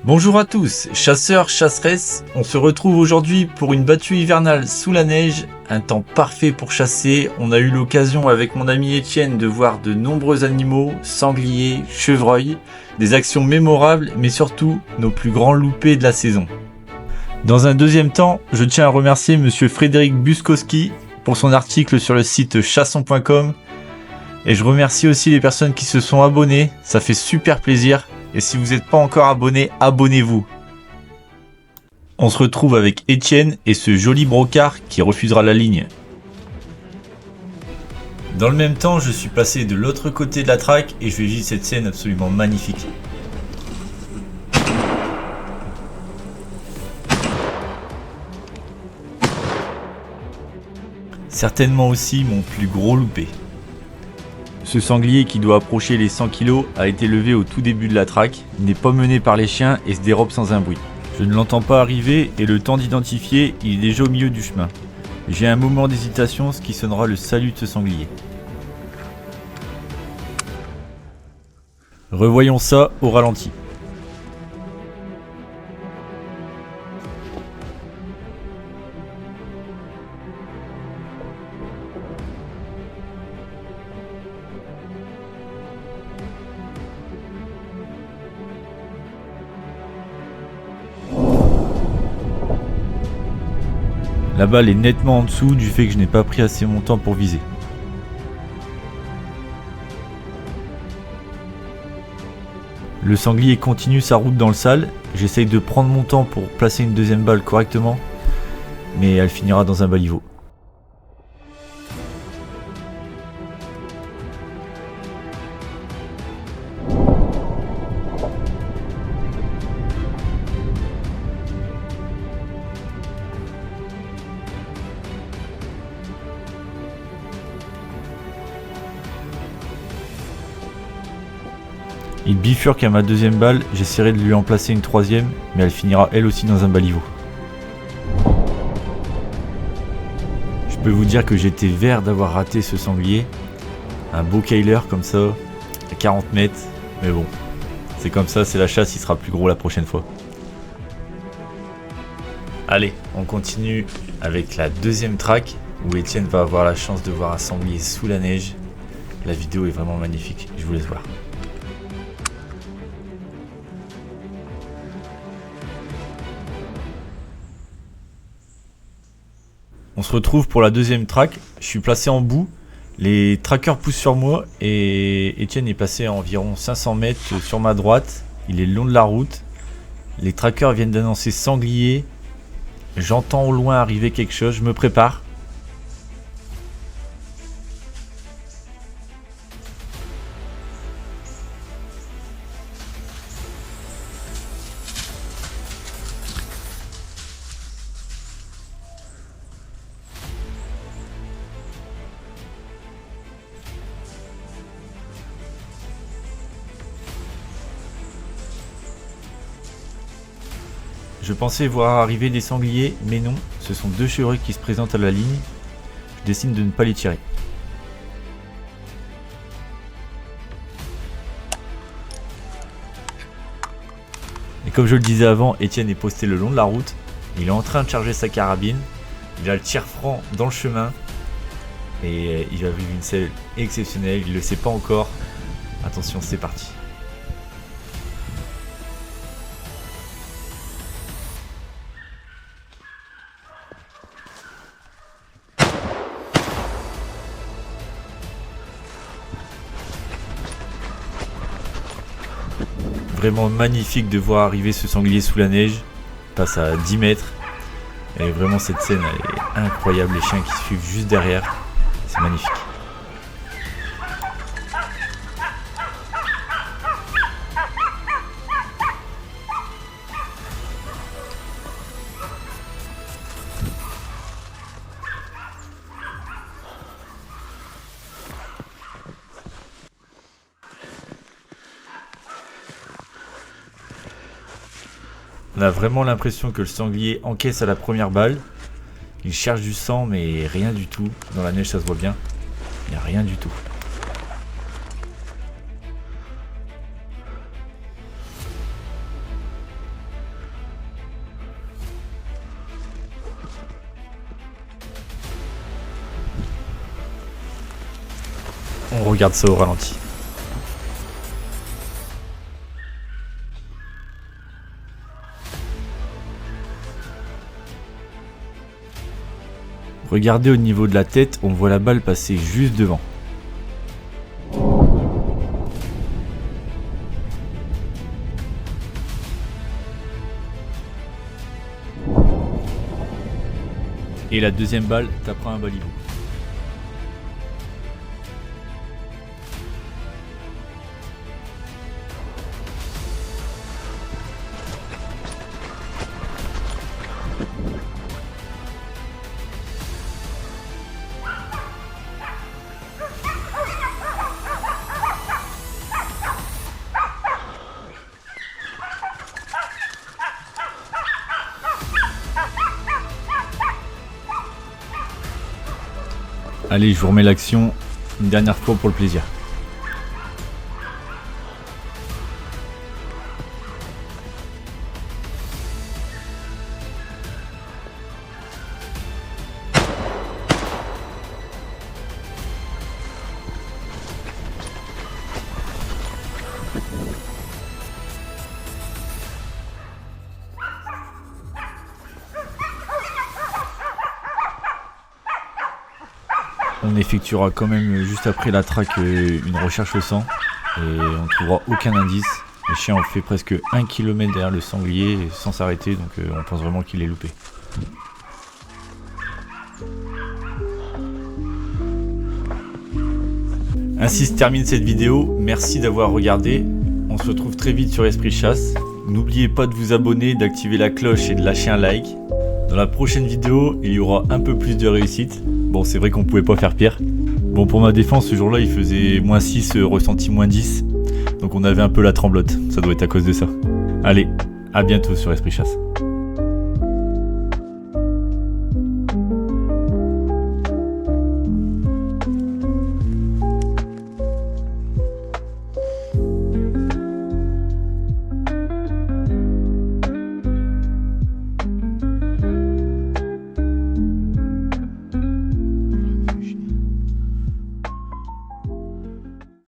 Bonjour à tous, chasseurs, chasseresses, on se retrouve aujourd'hui pour une battue hivernale sous la neige, un temps parfait pour chasser. On a eu l'occasion avec mon ami Étienne de voir de nombreux animaux, sangliers, chevreuils, des actions mémorables mais surtout nos plus grands loupés de la saison. Dans un deuxième temps, je tiens à remercier monsieur Frédéric Buskowski pour son article sur le site chasson.com et je remercie aussi les personnes qui se sont abonnées, ça fait super plaisir. Et si vous n'êtes pas encore abonné, abonnez-vous. On se retrouve avec Étienne et ce joli brocard qui refusera la ligne. Dans le même temps, je suis passé de l'autre côté de la traque et je vais vivre cette scène absolument magnifique. Certainement aussi mon plus gros loupé. Ce sanglier qui doit approcher les 100 kg a été levé au tout début de la traque, il n'est pas mené par les chiens et se dérobe sans un bruit. Je ne l'entends pas arriver et le temps d'identifier, il est déjà au milieu du chemin. J'ai un moment d'hésitation, ce qui sonnera le salut de ce sanglier. Revoyons ça au ralenti. La balle est nettement en dessous du fait que je n'ai pas pris assez mon temps pour viser. Le sanglier continue sa route dans le sale, j'essaye de prendre mon temps pour placer une deuxième balle correctement, mais elle finira dans un baliveau. Il bifurque à ma deuxième balle, j'essaierai de lui en placer une troisième, mais elle finira elle aussi dans un baliveau. Je peux vous dire que j'étais vert d'avoir raté ce sanglier. Un beau Keiler comme ça, à 40 mètres, mais bon, c'est comme ça, c'est la chasse, il sera plus gros la prochaine fois. Allez, on continue avec la deuxième traque, où Étienne va avoir la chance de voir un sanglier sous la neige. La vidéo est vraiment magnifique, je vous laisse voir. On se retrouve pour la deuxième traque, je suis placé en bout, les trackers poussent sur moi et Étienne est passé à environ 500 mètres sur ma droite, il est le long de la route, les trackers viennent d'annoncer sanglier, j'entends au loin arriver quelque chose, je me prépare. Je pensais voir arriver des sangliers, mais non, ce sont deux chevreuils qui se présentent à la ligne. Je décide de ne pas les tirer. Et comme je le disais avant, Étienne est posté le long de la route. Il est en train de charger sa carabine. Il a le tir franc dans le chemin. Et il va vivre une scène exceptionnelle, il ne le sait pas encore. Attention, c'est parti. Vraiment magnifique de voir arriver ce sanglier sous la neige. Il passe à 10 mètres. Et vraiment cette scène elle est incroyable. Les chiens qui suivent juste derrière. C'est magnifique. On a vraiment l'impression que le sanglier encaisse à la première balle. Il cherche du sang mais rien du tout. Dans la neige ça se voit bien. Il n'y a rien du tout. On regarde ça au ralenti. Regardez au niveau de la tête, on voit la balle passer juste devant. Et la deuxième balle tapera un baliveau. Allez, je vous remets l'action une dernière fois pour le plaisir. On effectuera quand même juste après la traque une recherche au sang et on ne trouvera aucun indice. Le chien a fait presque 1 km derrière le sanglier sans s'arrêter, donc on pense vraiment qu'il est loupé. Ainsi se termine cette vidéo, merci d'avoir regardé. On se retrouve très vite sur Esprit Chasse. N'oubliez pas de vous abonner, d'activer la cloche et de lâcher un like. Dans la prochaine vidéo, il y aura un peu plus de réussite. Bon, c'est vrai qu'on pouvait pas faire pire. Bon, pour ma défense, ce jour-là, il faisait -6, ressenti -10. Donc on avait un peu la tremblote. Ça doit être à cause de ça. Allez, à bientôt sur Esprit Chasse.